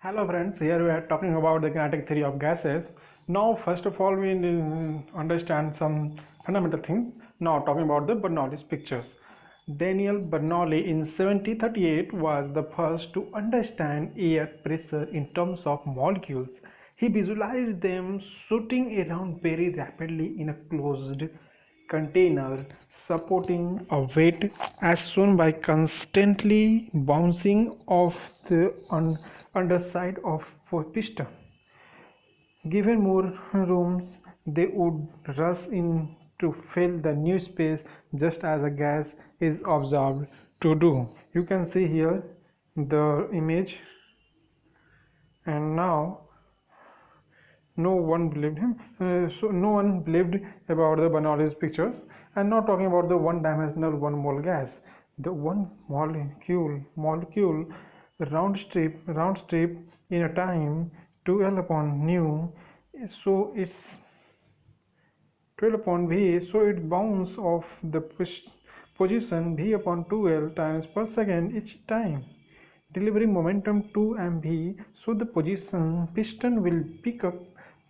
Hello friends, here we are talking about the kinetic theory of gases. Now first of all we understand some fundamental things. Now talking about the Bernoulli's pictures. Daniel Bernoulli in 1738 was the first to understand air pressure in terms of molecules. He visualized them shooting around very rapidly in a closed container supporting a weight as shown by constantly bouncing off the underside of a piston. Given more rooms, they would rush in to fill the new space just as a gas is observed to do. You can see here the image, and now no one believed him. So no one believed about the Bernoulli's pictures. And not talking about the one-dimensional one-mole gas, the one molecule round strip in a time 2L upon nu. So it's 12 upon V, so it bounces off the position V upon 2L times per second each time, delivering momentum 2mv. So the piston will pick up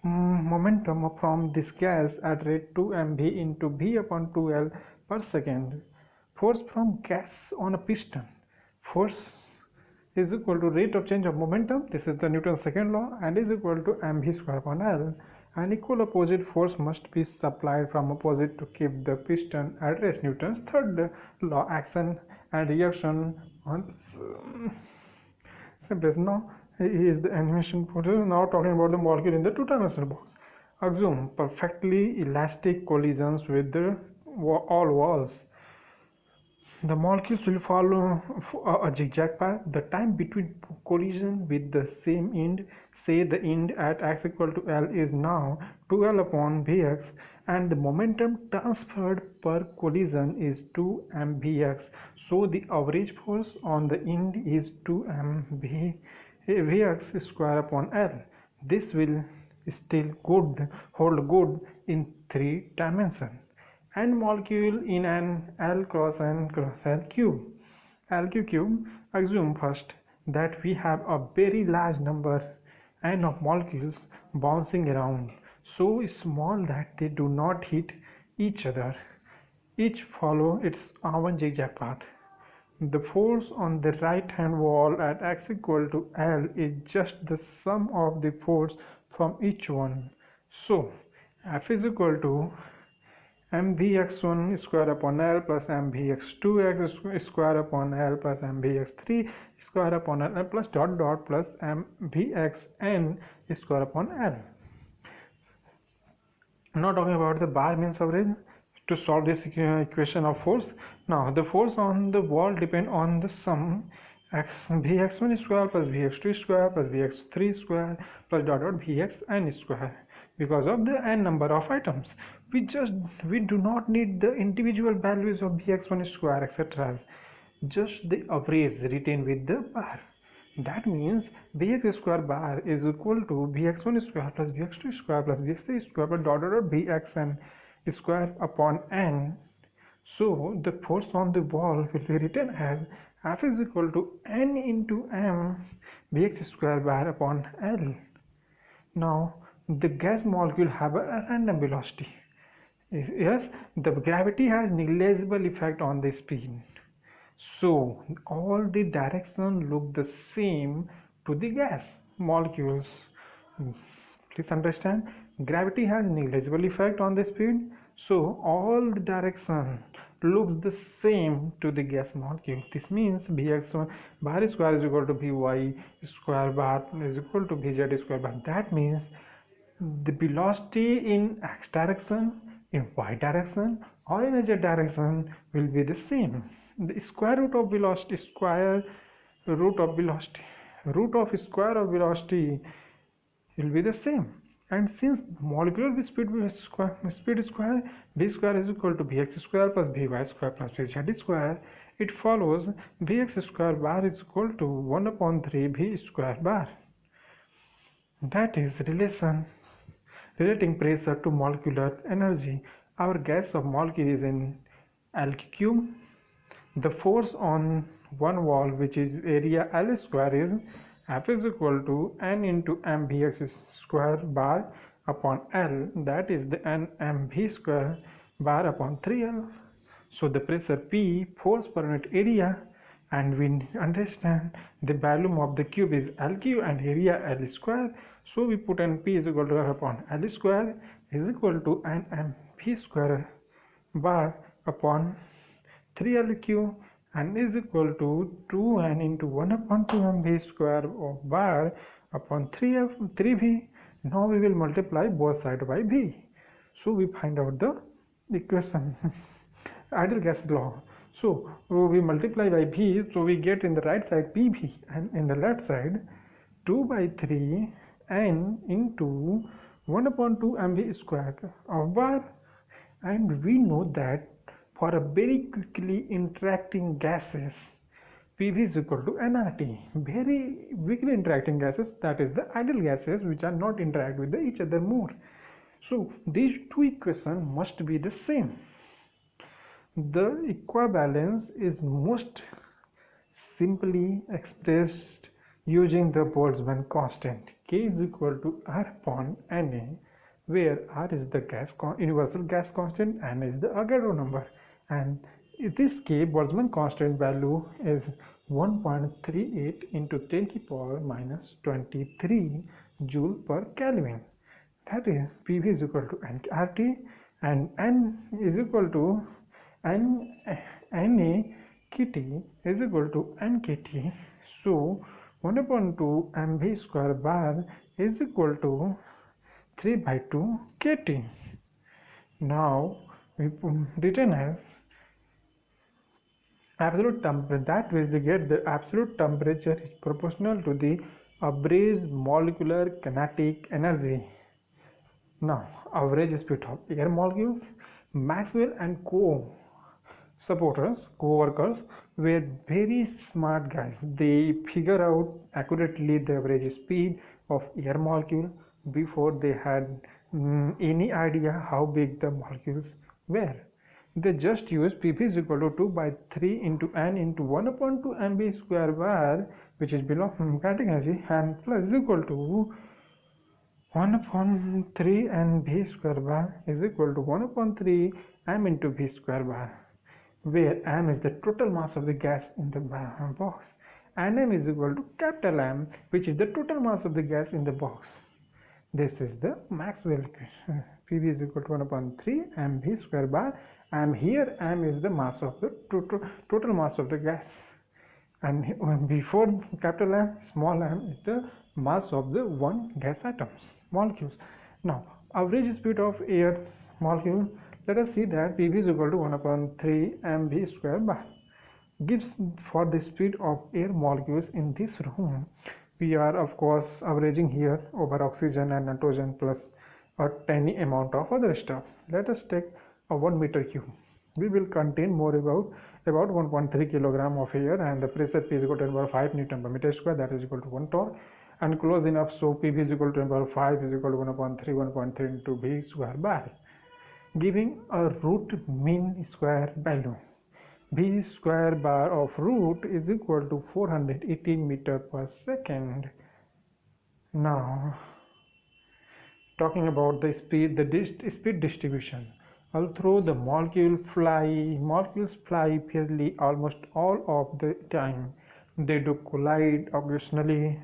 momentum from this gas at rate 2mv into V upon 2L per second. Force from gas on a piston. Force is equal to rate of change of momentum. This is the Newton's second law, and is equal to mv square upon L. An equal opposite force must be supplied from opposite to keep the piston at rest. Newton's third law, action and reaction on simplest. Now is the animation process. Now talking about the molecule in the two-dimensional box. Assume perfectly elastic collisions with all walls. The molecules will follow a zigzag path. The time between collision with the same end, say the end at x equal to L, is now 2L upon Vx, and the momentum transferred per collision is 2mvx. So the average force on the end is 2mvx square upon L. This will still hold good in 3 dimensions. And molecule in an L cross N cross L cube. LQ cube. Assume first that we have a very large number N of molecules bouncing around, so small that they do not hit each other. Each follow its own zigzag path. The force on the right hand wall at x equal to L is just the sum of the force from each one. So F is equal to mvx1 square upon L plus mvx2 square upon L plus mvx3 square upon L plus dot plus mvxn square upon L. Now talking about the bar means average to solve this equation of force. Now the force on the wall depend on the sum vx1 square plus vx2 square plus vx3 square plus dot vxn square. Because of the n number of items, we do not need the individual values of vx1 square etc. Just the average written with the bar. That means vx square bar is equal to vx1 square plus vx2 square plus vx3 square plus dot vxn square upon n. So the force on the wall will be written as F is equal to n into m vx square bar upon L. Now the gas molecule have a random velocity. Yes, the gravity has negligible effect on the speed. So all the direction look the same to the gas molecules. Please understand, gravity has negligible effect on the speed. So all the direction looks the same to the gas molecule. This means Vx1 bar square is equal to Vy square bar is equal to Vz square bar. That means the velocity in x direction, in y direction, or in z direction will be the same. The square root of velocity will be the same. And since molecular speed square v square is equal to vx square plus vy square plus vz square, it follows vx square bar is equal to 1 upon 3 v square bar. That is relating pressure to molecular energy. Our gas of molecule is in L cube. The force on one wall, which is area L square, is F is equal to n into mvx square bar upon L, that is the n mv square bar upon 3L. So the pressure P, force per unit area, and we understand the volume of the cube is L cube and area L square. So we put n P is equal to F upon L square is equal to n mv square bar upon 3L cube and is equal to 2n into 1 upon 2 mv square of bar upon 3v. Now we will multiply both sides by v. So we find out the equation ideal gas law. So we multiply by v, so we get in the right side pv and in the left side 2 by 3 n into 1 upon 2 mv square of bar. And we know that for a very quickly interacting gases, PV is equal to nRT. Very quickly interacting gases, that is the ideal gases which are not interact with each other more. So these two equations must be the same. The equivalence is most simply expressed using the Boltzmann constant. K is equal to R upon Na, where R is the universal gas constant, N is the Avogadro number, and this K Boltzmann constant value is 1.38 into 10 to the power minus 23 joule per Kelvin. That is PV is equal to nRT and N is equal to Na KT is equal to nKT. So 1 upon 2 mv square bar is equal to 3 by 2 KT. Now we written as absolute temperature, that will we get the absolute temperature is proportional to the average molecular kinetic energy. Now average speed of air molecules. Maxwell and co-workers were very smart guys. They figure out accurately the average speed of air molecule before they had any idea how big the molecules were. They just use Pp is equal to 2 by 3 into n into 1 upon 2 mv square bar, which is below kinetic energy, and plus is equal to 1 upon 3 n v square bar is equal to 1 upon 3 m into v square bar, where m is the total mass of the gas in the box and m is equal to capital M, which is the total mass of the gas in the box. This is the Maxwell equation. Pv is equal to 1 upon 3 mv square bar, and here m is the mass of the total mass of the gas, and before capital M, small m is the mass of the one gas molecules. Now average speed of air molecule, let us see that Pv is equal to 1 upon 3 mv square bar gives for the speed of air molecules in this room. We are of course averaging here over oxygen and nitrogen plus a tiny amount of other stuff. Let us take a 1 meter cube. We will contain more about 1.3 kilogram of air, and the pressure P is equal to 10 power 5 Newton per meter square, that is equal to 1 torque, and close enough, so Pv is equal to 10 power 5 is equal to 1.3 into V square bar, giving a root mean square value. V square bar of root is equal to 418 meter per second. Now talking about the speed, speed distribution. Although the molecules fly fairly almost all of the time, they do collide occasionally.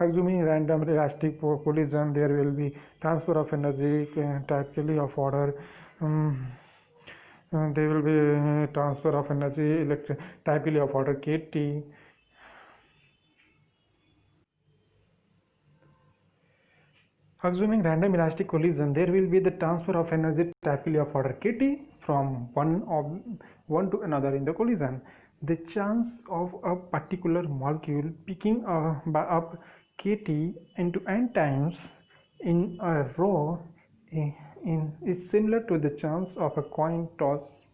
Assuming random elastic collision, there will be transfer of energy typically of order. There will be transfer of energy typically of order kT. Assuming random elastic collision, there will be the transfer of energy typically of order kT from one to another in the collision. The chance of a particular molecule picking up kT into n times in a row is similar to the chance of a coin toss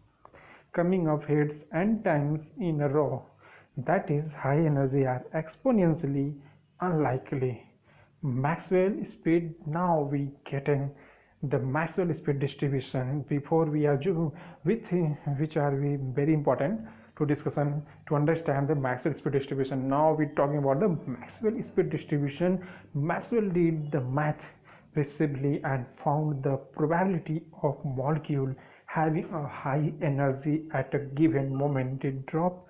coming up heads n times in a row. That is, high energy are exponentially unlikely. Maxwell speed, now we getting the Maxwell speed distribution. Before we are which are we very important to discussion to understand the Maxwell speed distribution. Now we're talking about the Maxwell speed distribution. Maxwell did the math precisely and found the probability of molecule having a high energy at a given moment it drop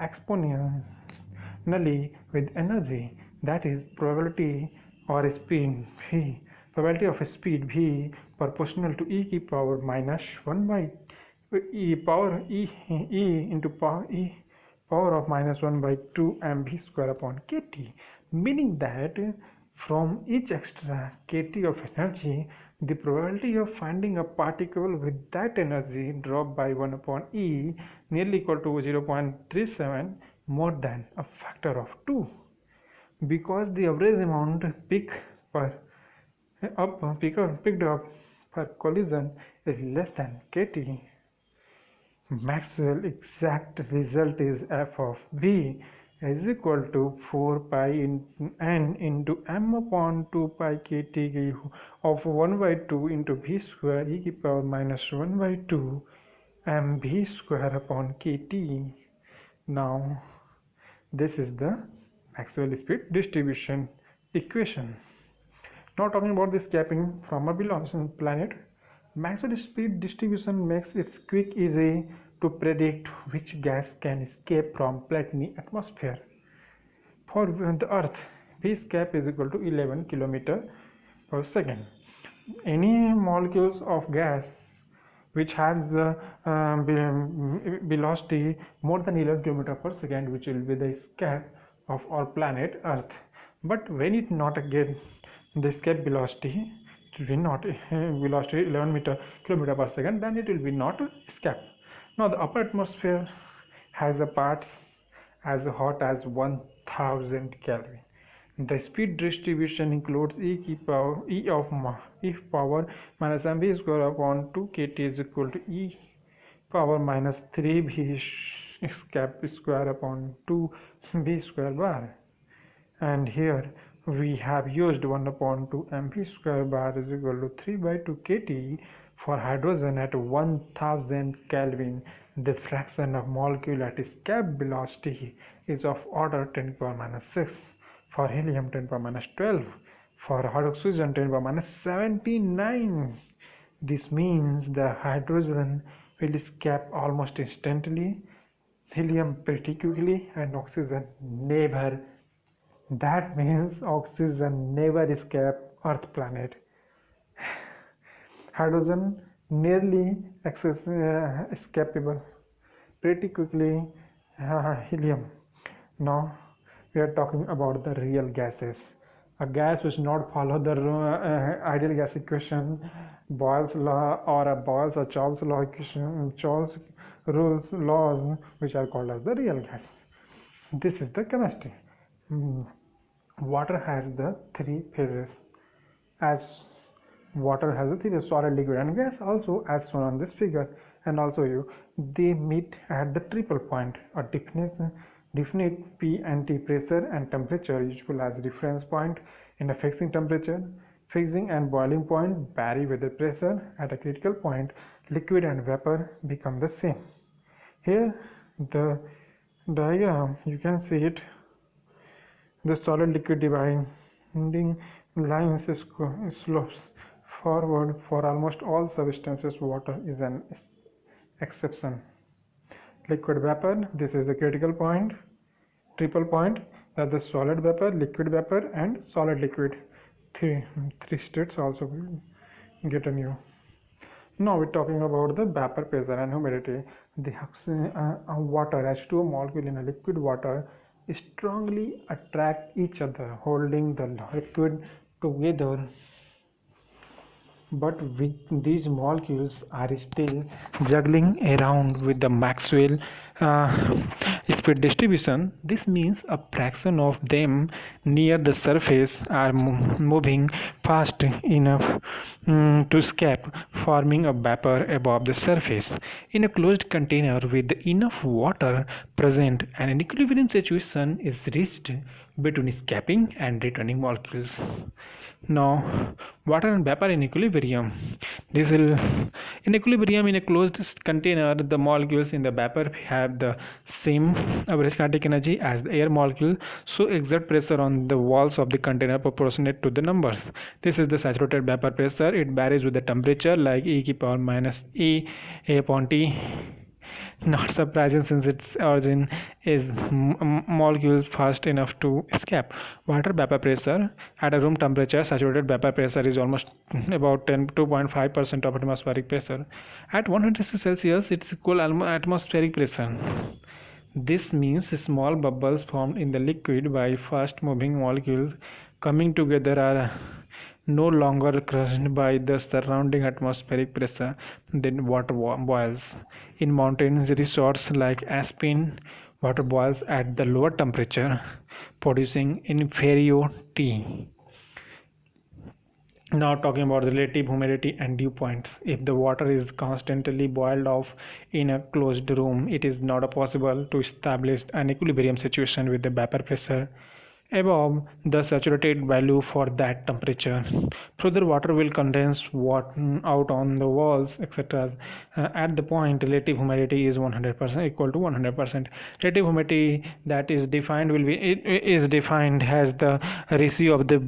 exponentially with energy, that is probability or speed v, probability of speed v proportional to e की power minus 1 by e power into power of minus 1 by 2 mv square upon kt, meaning that from each extra kt of energy, the probability of finding a particle with that energy dropped by 1 upon e nearly equal to 0.37, more than a factor of 2, because the average amount picked up per collision is less than kt. Maxwell exact result is f of v is equal to 4 pi n into m upon 2 pi kt of 1 by 2 into v square e की power minus 1 by 2 mv square upon kt. Now this is the Maxwell speed distribution equation. Now talking about the escaping from a below planet, Maxwell speed distribution makes it quick easy to predict which gas can escape from planetary atmosphere. For the Earth, V escape is equal to 11 km per second. Any molecules of gas which has the velocity more than 11 km per second, which will be the escape of our planet Earth. But when it not get the escape velocity, it will be not velocity 11 km per second, then it will be not escape. Now the upper atmosphere has a parts as hot as 1000 Kelvin. The speed distribution includes e of power minus mv square upon 2 kt is equal to e power minus 3 v escape square upon 2 v square bar. And here we have used 1 upon 2 mv square bar is equal to 3 by 2 kt. For hydrogen at 1000 Kelvin, the fraction of molecule at escape velocity is of order 10 to the power minus 6. For helium 10 to the power minus 12. For oxygen 10 to the power minus 79. This means the hydrogen will escape almost instantly, helium pretty quickly, and oxygen never. That means oxygen never escape Earth planet. Hydrogen nearly escapable pretty quickly, helium. Now we are talking about the real gases. A gas which not follow the ideal gas equation, Boyle's law, or a Boyle's or Charles law equation, Charles rules laws, which are called as the real gas. This is the chemistry. Water has the 3 phases. As water has a 3 phases, solid, liquid and gas, also as shown on this figure. And also they meet at the triple point, a definite P and T pressure and temperature useful as reference point in a fixing temperature. Fixing and boiling point vary with the pressure. At a critical point, liquid and vapor become the same. Here the diagram, you can see it, the solid liquid dividing lines slopes forward for almost all substances. Water is an exception. Liquid vapor, this is the critical point, triple point, that the solid vapor, liquid vapor and solid liquid. Three states also will get a new. Now we're talking about the vapor pressure and humidity. The water, H2O molecule in a liquid water, strongly attract each other, holding the liquid together. But these molecules are still juggling around with the Maxwell speed distribution. This means a fraction of them near the surface are moving fast enough to escape, forming a vapor above the surface. In a closed container with enough water present, an equilibrium situation is reached between escaping and returning molecules. Now, water and vapor in equilibrium. This will in equilibrium in a closed container, the molecules in the vapor have the same average kinetic energy as the air molecule, so exert pressure on the walls of the container proportionate to the numbers. This is the saturated vapor pressure. It varies with the temperature, like e to the power minus A upon T. Not surprising, since its origin is molecules fast enough to escape. Water vapor pressure at a room temperature, saturated vapor pressure is almost about 2.5% of atmospheric pressure. At 100 Celsius, it's equal atmospheric pressure. This means small bubbles formed in the liquid by fast moving molecules coming together are no longer crushed by the surrounding atmospheric pressure. Then water boils. In mountains resorts like Aspen, water boils at the lower temperature, producing inferior T. Now talking about relative humidity and dew points. If the water is constantly boiled off in a closed room, it is not possible to establish an equilibrium situation with the vapor pressure above the saturated value for that temperature. Further, water will condense out on the walls, etc. At the point relative humidity is 100% equal to 100%. Relative humidity that is defined is defined as the ratio of the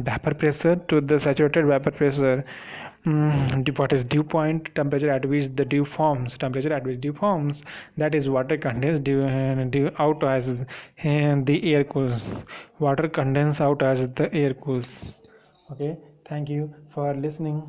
vapor pressure to the saturated vapor pressure. What is dew point? Temperature at which the dew forms. That is water condensed dew out as the air cools. Water condense out as the air cools. Okay, thank you for listening.